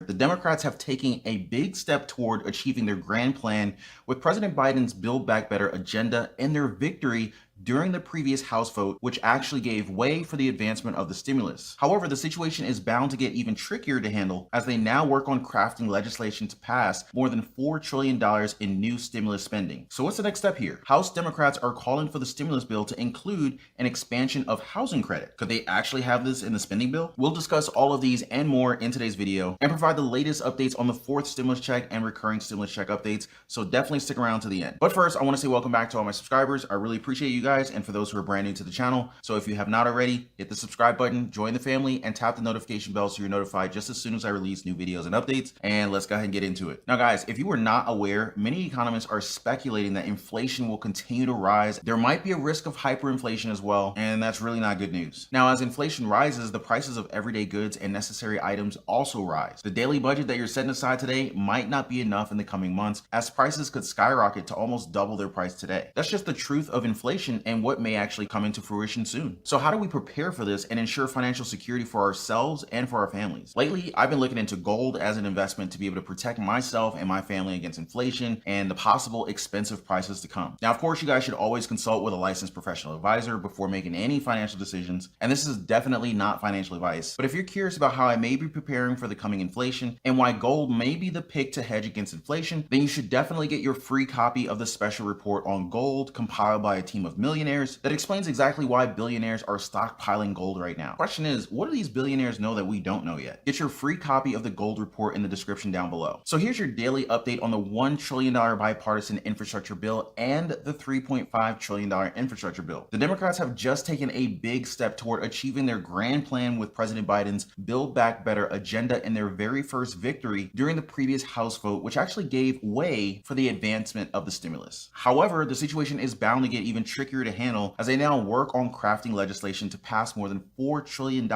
the Democrats have taken a big step toward achieving their grand plan with President Biden's Build Back Better agenda and their victory during the previous House vote, which actually gave way for the advancement of the stimulus. However, the situation is bound to get even trickier to handle as they now work on crafting legislation to pass more than $4 trillion in new stimulus spending. So what's the next step here? House Democrats are calling for the stimulus bill to include an expansion of housing credit. Could they actually have this in the spending bill? We'll discuss all of these and more in today's video and provide the latest updates on the fourth stimulus check and recurring stimulus check updates, so definitely stick around to the end. But first, I want to say welcome back to all my subscribers. I really appreciate you guys, and for those who are brand new to the channel. So if you have not already, hit the subscribe button, join the family, and tap the notification bell so you're notified just as soon as I release new videos and updates. And let's go ahead and get into it. Now guys, if you were not aware, many economists are speculating that inflation will continue to rise. There might be a risk of hyperinflation as well, and that's really not good news. Now, as inflation rises, the prices of everyday goods and necessary items also rise. The daily budget that you're setting aside today might not be enough in the coming months, as prices could skyrocket to almost double their price today. That's just the truth of inflation and what may actually come into fruition soon. So how do we prepare for this and ensure financial security for ourselves and for our families? Lately, I've been looking into gold as an investment to be able to protect myself and my family against inflation and the possible expensive prices to come. Now, of course, you guys should always consult with a licensed professional advisor before making any financial decisions, and this is definitely not financial advice. But if you're curious about how I may be preparing for the coming inflation and why gold may be the pick to hedge against inflation, then you should definitely get your free copy of the special report on gold compiled by a team of millionaires that explains exactly why billionaires are stockpiling gold right now. Question is, what do these billionaires know that we don't know yet? Get your free copy of the gold report in the description down below. So here's your daily update on the $1 trillion bipartisan infrastructure bill and the $3.5 trillion infrastructure bill. The Democrats have just taken a big step toward achieving their grand plan with President Biden's Build Back Better agenda in their very first victory during the previous House vote, which actually gave way for the advancement of the stimulus. However, the situation is bound to get even trickier to handle as they now work on crafting legislation to pass more than $4 trillion.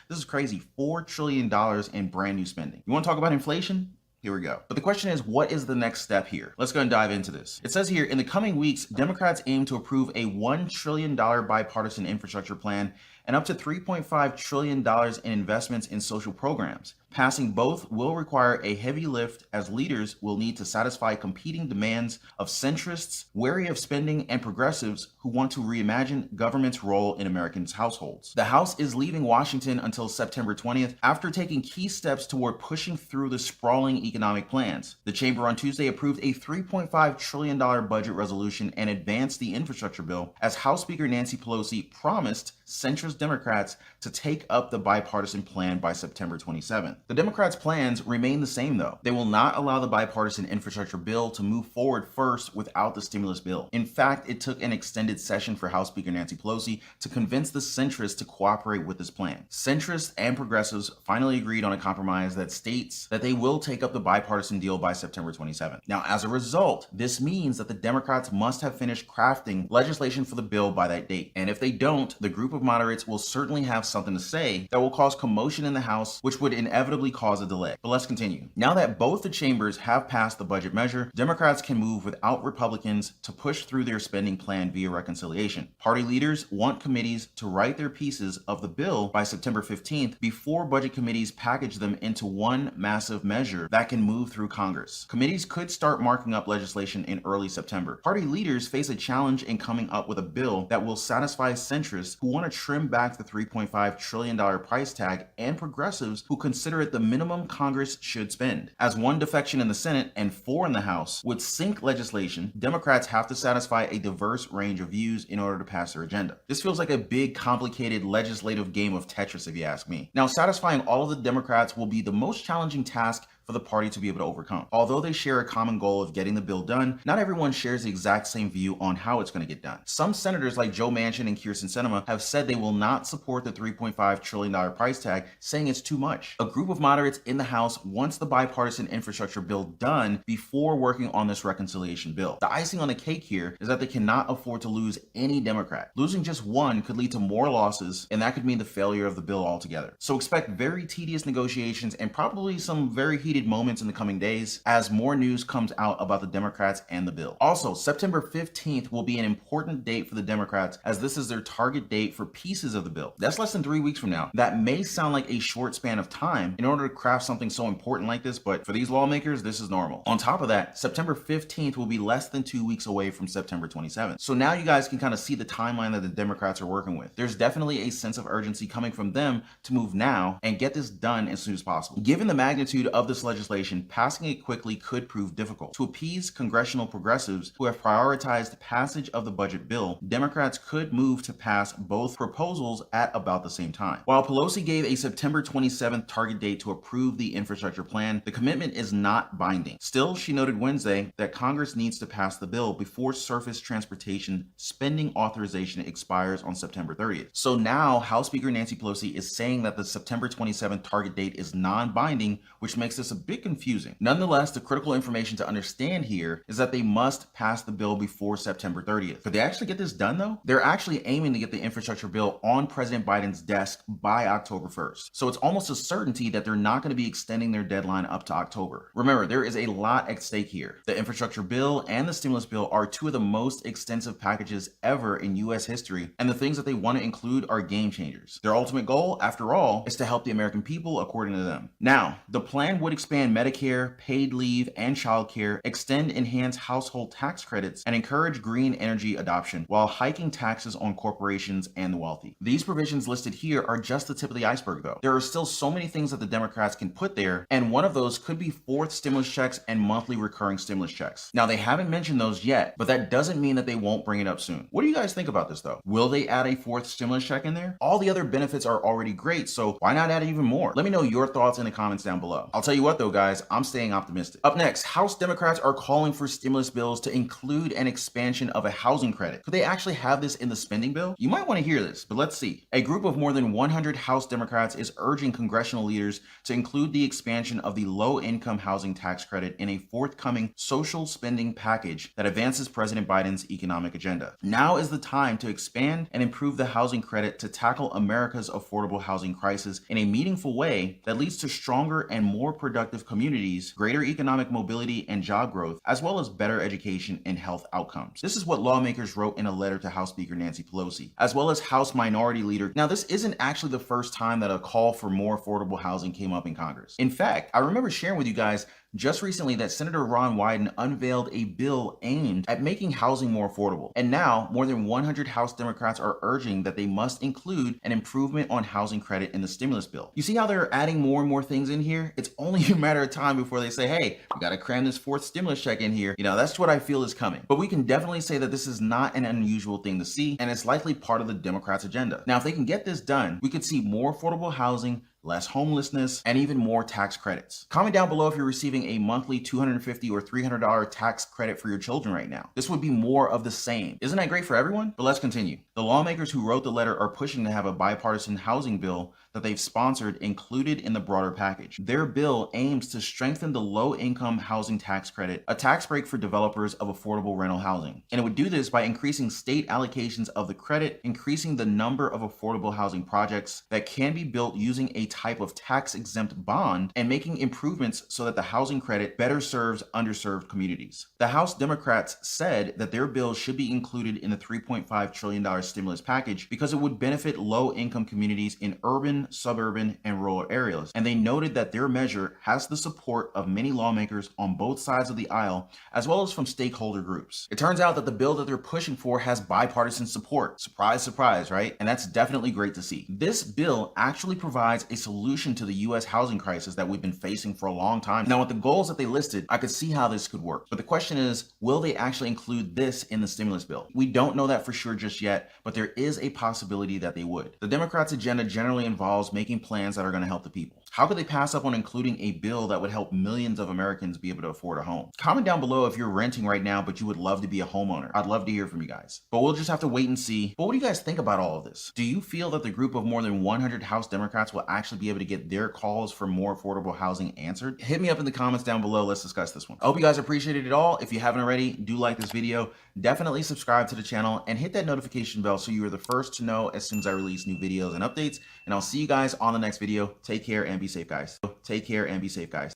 This is crazy, $4 trillion in brand new spending. You want to talk about inflation? Here we go. But the question is, what is the next step here? Let's go and dive into this. It says here, in the coming weeks, Democrats aim to approve a $1 trillion bipartisan infrastructure plan and up to $3.5 trillion in investments in social programs. Passing both will require a heavy lift as leaders will need to satisfy competing demands of centrists, wary of spending, and progressives who want to reimagine government's role in Americans' households. The House is leaving Washington until September 20th after taking key steps toward pushing through the sprawling economic plans. The chamber on Tuesday approved a $3.5 trillion budget resolution and advanced the infrastructure bill as House Speaker Nancy Pelosi promised centrist Democrats to take up the bipartisan plan by September 27th. The Democrats' plans remain the same though. They will not allow the bipartisan infrastructure bill to move forward first without the stimulus bill. In fact, it took an extended session for House Speaker Nancy Pelosi to convince the centrists to cooperate with this plan. Centrists and progressives finally agreed on a compromise that states that they will take up the bipartisan deal by September 27th. Now, as a result, this means that the Democrats must have finished crafting legislation for the bill by that date. And if they don't, the group of moderates will certainly have something to say that will cause commotion in the House, which would inevitably cause a delay. But let's continue. Now that both the chambers have passed the budget measure, Democrats can move without Republicans to push through their spending plan via reconciliation. Party leaders want committees to write their pieces of the bill by September 15th before budget committees package them into one massive measure that can move through Congress. Committees could start marking up legislation in early September. Party leaders face a challenge in coming up with a bill that will satisfy centrists who want to trim back the $3.5 trillion price tag and progressives who consider it the minimum Congress should spend. As one defection in the Senate and 4 in the House would sink legislation, Democrats have to satisfy a diverse range of views in order to pass their agenda. This feels like a big, complicated legislative game of Tetris, if you ask me. Now, satisfying all of the Democrats will be the most challenging task for the party to be able to overcome. Although they share a common goal of getting the bill done, not everyone shares the exact same view on how it's going to get done. Some senators like Joe Manchin and Kyrsten Sinema have said they will not support the $3.5 trillion price tag, saying it's too much. A group of moderates in the House wants the bipartisan infrastructure bill done before working on this reconciliation bill. The icing on the cake here is that they cannot afford to lose any Democrat. Losing just one could lead to more losses, and that could mean the failure of the bill altogether. So expect very tedious negotiations and probably some very heated heated moments in the coming days as more news comes out about the Democrats and the bill. Also, September 15th will be an important date for the Democrats as this is their target date for pieces of the bill. That's less than 3 weeks from now. That may sound like a short span of time in order to craft something so important like this, but for these lawmakers, this is normal. On top of that, September 15th will be less than 2 weeks away from September 27th. So now you guys can kind of see the timeline that the Democrats are working with. There's definitely a sense of urgency coming from them to move now and get this done as soon as possible. Given the magnitude of this legislation, passing it quickly could prove difficult. To appease congressional progressives who have prioritized passage of the budget bill, Democrats could move to pass both proposals at about the same time. While Pelosi gave a September 27th target date to approve the infrastructure plan, the commitment is not binding. Still, she noted Wednesday that Congress needs to pass the bill before surface transportation spending authorization expires on September 30th. So now House Speaker Nancy Pelosi is saying that the September 27th target date is non-binding, which makes this a bit confusing. Nonetheless, the critical information to understand here is that they must pass the bill before September 30th. Could they actually get this done though? They're actually aiming to get the infrastructure bill on President Biden's desk by October 1st. So it's almost a certainty that they're not going to be extending their deadline up to October. Remember, there is a lot at stake here. The infrastructure bill and the stimulus bill are two of the most extensive packages ever in US history, and the things that they want to include are game changers. Their ultimate goal, after all, is to help the American people according to them. Now, the plan would expand Medicare, paid leave, and childcare, extend enhanced household tax credits, and encourage green energy adoption while hiking taxes on corporations and the wealthy. These provisions listed here are just the tip of the iceberg though. There are still so many things that the Democrats can put there, and one of those could be fourth stimulus checks and monthly recurring stimulus checks. Now, they haven't mentioned those yet, but that doesn't mean that they won't bring it up soon. What do you guys think about this though? Will they add a fourth stimulus check in there? All the other benefits are already great, so why not add even more? Let me know your thoughts in the comments down below. I'll tell you what though, guys, I'm staying optimistic. Up next, House Democrats are calling for stimulus bills to include an expansion of a housing credit. Could they actually have this in the spending bill? You might want to hear this, but let's see. A group of more than 100 House Democrats is urging congressional leaders to include the expansion of the low-income housing tax credit in a forthcoming social spending package that advances President Biden's economic agenda. Now is the time to expand and improve the housing credit to tackle America's affordable housing crisis in a meaningful way that leads to stronger and more productive communities, greater economic mobility and job growth, as well as better education and health outcomes. This is what lawmakers wrote in a letter to House Speaker Nancy Pelosi, as well as House Minority Leader. Now, this isn't actually the first time that a call for more affordable housing came up in Congress. In fact, I remember sharing with you guys just recently that Senator Ron Wyden unveiled a bill aimed at making housing more affordable. And now, more than 100 House Democrats are urging that they must include an improvement on housing credit in the stimulus bill. You see how they're adding more and more things in here? It's only a matter of time before they say, hey, we got to cram this fourth stimulus check in here. You know, that's what I feel is coming. But we can definitely say that this is not an unusual thing to see, and it's likely part of the Democrats' agenda. Now, if they can get this done, we could see more affordable housing, less homelessness, and even more tax credits. Comment down below if you're receiving a monthly $250 or $300 tax credit for your children right now. This would be more of the same. Isn't that great for everyone? But let's continue. The lawmakers who wrote the letter are pushing to have a bipartisan housing bill that they've sponsored included in the broader package. Their bill aims to strengthen the low-income housing tax credit, a tax break for developers of affordable rental housing. And it would do this by increasing state allocations of the credit, increasing the number of affordable housing projects that can be built using a type of tax-exempt bond, and making improvements so that the housing credit better serves underserved communities. The House Democrats said that their bill should be included in the $3.5 trillion stimulus package because it would benefit low-income communities in urban, suburban, and rural areas. And they noted that their measure has the support of many lawmakers on both sides of the aisle, as well as from stakeholder groups. It turns out that the bill that they're pushing for has bipartisan support. Surprise, surprise, right? And that's definitely great to see. This bill actually provides a solution to the US housing crisis that we've been facing for a long time. Now, with the goals that they listed, I could see how this could work. But the question is, will they actually include this in the stimulus bill? We don't know that for sure just yet, but there is a possibility that they would. The Democrats' agenda generally involves making plans that are going to help the people. How could they pass up on including a bill that would help millions of Americans be able to afford a home? Comment down below if you're renting right now, but you would love to be a homeowner. I'd love to hear from you guys. But we'll just have to wait and see. But what do you guys think about all of this? Do you feel that the group of more than 100 House Democrats will actually be able to get their calls for more affordable housing answered? Hit me up in the comments down below. Let's discuss this one. I hope you guys appreciated it all. If you haven't already, do like this video. Definitely subscribe to the channel and hit that notification bell so you are the first to know as soon as I release new videos and updates. And I'll see you guys on the next video. Take care and be safe, guys. Take care and be safe, guys.